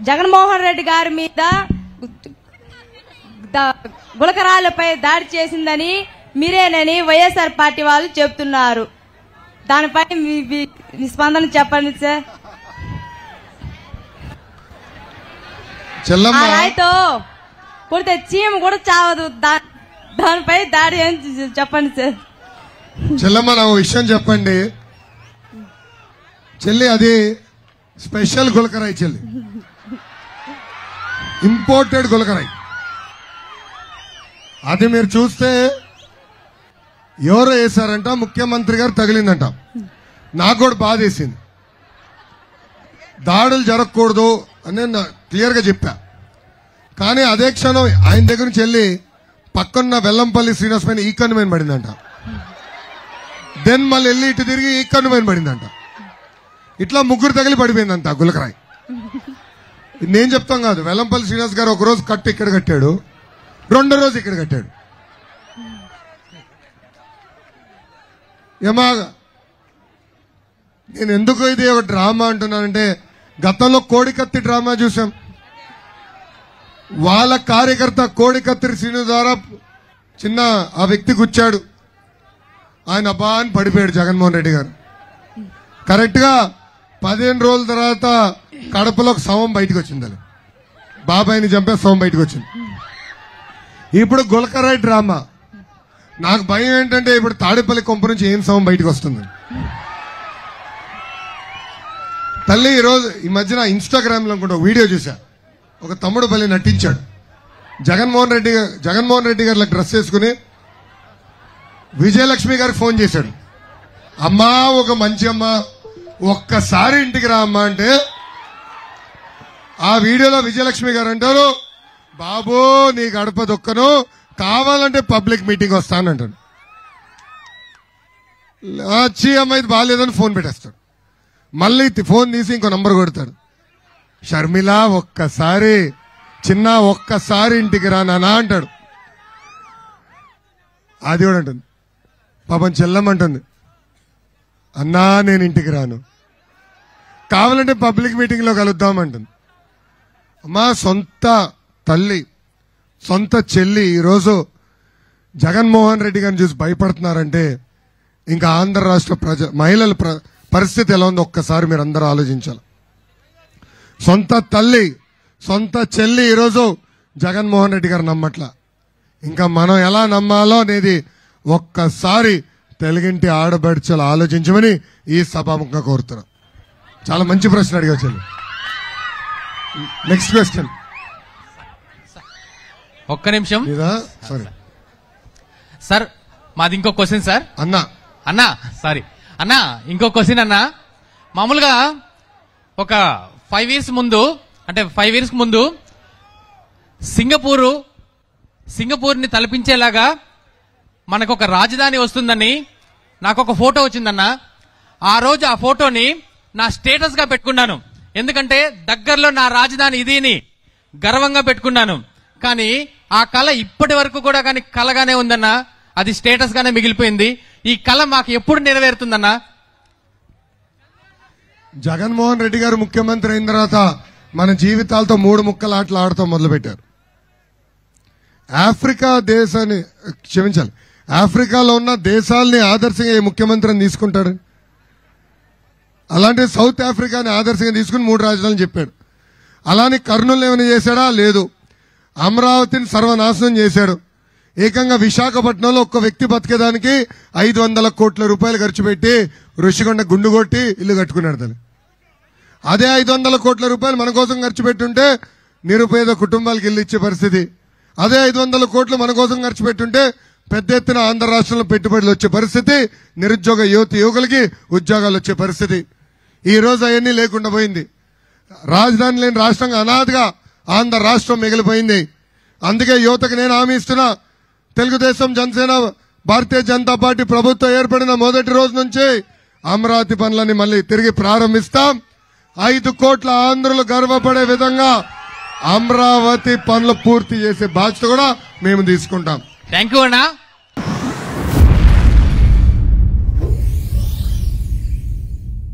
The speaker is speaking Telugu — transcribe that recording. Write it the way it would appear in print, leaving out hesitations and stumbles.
జగన్మోహన్ రెడ్డి గారి మీద గులకరాలపై దాడి చేసిందని మీరేనని వైఎస్ఆర్ పార్టీ వాళ్ళు చెప్తున్నారు. దానిపై మీ స్పందన చెప్పండి సార్. రాయితో కొడితే చీమ కూడా చావదు, దానిపై దాడి చెప్పండి సార్. చెల్లమ్మ నాకు విషయం చెప్పండి చెల్లి, అది స్పెషల్ గులకరాయి చెల్లి, ఇంపోర్టెడ్ గులకరాయి. అది మీరు చూస్తే ఎవరో వేశారంట, ముఖ్యమంత్రి గారు తగిలిందంట. నాకు కూడా బాధ వేసింది. దాడులు జరగకూడదు అని క్లియర్ గా చెప్పా. కానీ అదే క్షణం ఆయన దగ్గర నుంచి వెళ్ళి పక్కన్న వెల్లంపల్లి శ్రీనివాస్ పైన ఈ కన్ను పైన పడిందంట. దెన్ మళ్ళీ వెళ్ళి ఇటు తిరిగి ఈ కన్ను పైన పడిందంట. ఇట్లా ముగ్గురు తగిలి పడిపోయిందంట గులకరాయి. నేను చెప్తాం కాదు, వెల్లంపల్లి శ్రీనివాస్ గారు ఒక రోజు కట్టు ఇక్కడ కట్టాడు, రెండో రోజు ఇక్కడ కట్టాడు. ఏమా నేను ఎందుకు ఇది ఒక డ్రామా అంటున్నానంటే, గతంలో కోడికత్తి డ్రామా చూసాం. వాళ్ళ కార్యకర్త కోడికత్తి శ్రీను ద్వారా చిన్న ఆ వ్యక్తి గుచ్చాడు, ఆయన అబ్బా అని పడిపోయాడు జగన్మోహన్ రెడ్డి గారు. కరెక్ట్ గా 15 రోజుల తర్వాత కడపలో ఒక శవం బయటకు వచ్చింది. అది బాబాయిని చంపే శవం బయటకు వచ్చింది. ఇప్పుడు గులకరాయి డ్రామా. నాకు భయం ఏంటంటే ఇప్పుడు తాడేపల్లి కొంప నుంచి ఏం శవం బయటకు వస్తుంది. తల్లి ఈరోజు ఈ మధ్యన ఇన్స్టాగ్రామ్ లో కూడా వీడియో చూసా. ఒక తమ్ముడు బలి నటించాడు. జగన్మోహన్ రెడ్డి గారు డ్రెస్ వేసుకుని విజయలక్ష్మి గారికి ఫోన్ చేశాడు. అమ్మా ఒక మంచి అమ్మ, ఒక్కసారి ఇంటికి రా అమ్మా అంటే, ఆ వీడియోలో విజయలక్ష్మి గారు అంటారు, బాబు నీ గడప దొక్కను, కావాలంటే పబ్లిక్ మీటింగ్ వస్తానంటాడు. వచ్చి అమ్మాయి బాగాలేదని ఫోన్ పెట్టేస్తాడు. మళ్ళీ ఫోన్ తీసి ఇంకో నంబర్ కొడతాడు. షర్మిల ఒక్కసారి చిన్న ఒక్కసారి ఇంటికి రా నానా అంటాడు. అది కూడా అంటుంది. పాపం చెల్లమ్మంటుంది, అన్నా నేను ఇంటికి రాను, కావాలంటే పబ్లిక్ మీటింగ్ లో కలుద్దామంటుంది. అమ్మా సొంత తల్లి సొంత చెల్లి ఈరోజు జగన్మోహన్ రెడ్డి గారిని చూసి భయపడుతున్నారంటే ఇంకా ఆంధ్ర రాష్ట్ర మహిళల పరిస్థితి ఎలా ఉందో ఒక్కసారి మీరు అందరూ ఆలోచించాలి. సొంత తల్లి సొంత చెల్లి ఈరోజు జగన్మోహన్ రెడ్డి గారు నమ్మట్లా. ఇంకా మనం ఎలా నమ్మాలో అనేది ఒక్కసారి తెలుగింటి ఆడబడిచలు ఆలోచించమని ఈ సభాముఖంగా కోరుతున్నాం. చాలా మంచి ప్రశ్న అడిగా చెల్లి. Next question. ఒక్క నిమిషం సారీ సార్, మాది ఇంకో క్వశ్చన్ సార్. అన్నా సారీ అన్నా, ఇంకో క్వశ్చన్ అన్నా. మామూలుగా ఒక 5 years ముందు, అంటే 5 years ముందు సింగపూర్ని తలపించేలాగా మనకు ఒక రాజధాని వస్తుందని నాకు ఒక ఫోటో వచ్చిందన్నా. ఆ రోజు ఆ ఫోటోని నా స్టేటస్ గా పెట్టుకున్నాను. ఎందుకంటే దగ్గరలో నా రాజధాని ఇదిని గర్వంగా పెట్టుకున్నాను. కానీ ఆ కళ ఇప్పటి వరకు కూడా కానీ కళగానే ఉందన్నా, అది స్టేటస్ గానే మిగిలిపోయింది. ఈ కళ మాకు ఎప్పుడు నెరవేరుతుందన్నా? జగన్మోహన్ రెడ్డి గారు ముఖ్యమంత్రి అయిన తర్వాత మన జీవితాలతో 3 ముక్కల ఆటలు ఆడుతూ మొదలుపెట్టారు. ఆఫ్రికాలో ఉన్న దేశాలని ఆదర్శంగా ఏ ముఖ్యమంత్రిని తీసుకుంటాడు? అలాంటి సౌత్ ఆఫ్రికాని ఆదర్శంగా తీసుకుని 3 రాజధానులు చెప్పాడు. అలానే కర్నూలు ఏమైనా చేశాడా? లేదు. అమరావతిని సర్వనాశనం చేశాడు. ఏకంగా విశాఖపట్నంలో ఒక్క వ్యక్తి బతికేదానికి 500 కోట్ల రూపాయలు ఖర్చు పెట్టి ఋషికొండ గుండు కొట్టి ఇల్లు కట్టుకున్నాడు. తను అదే 500 కోట్ల రూపాయలు మన కోసం ఖర్చు పెట్టుంటే నిరుపేద కుటుంబాలకు ఇల్లు ఇచ్చే పరిస్థితి. అదే 500 కోట్లు మన కోసం ఖర్చు పెట్టుంటే పెద్ద ఎత్తున ఆంధ్ర రాష్ట్రంలో పెట్టుబడులు వచ్చే పరిస్థితి, నిరుద్యోగ యువకులకి ఉద్యోగాలు వచ్చే పరిస్థితి. ఈ రోజు అవన్నీ లేకుండా పోయింది. రాజధాని లేని రాష్ట్రంగా అనాథగా ఆంధ్ర రాష్ట్రం మిగిలిపోయింది. అందుకే యువతకు నేను హామీ ఇస్తున్నా, తెలుగుదేశం జనసేన భారతీయ జనతా పార్టీ ప్రభుత్వం ఏర్పడిన మొదటి రోజు నుంచి అమరావతి పనులని మళ్ళీ తిరిగి ప్రారంభిస్తాం. 5 కోట్ల ఆంధ్రులు గర్వపడే విధంగా అమరావతి పనులు పూర్తి చేసే బాధ్యత కూడా మేము తీసుకుంటాం. థ్యాంక్ యూ అన్నా.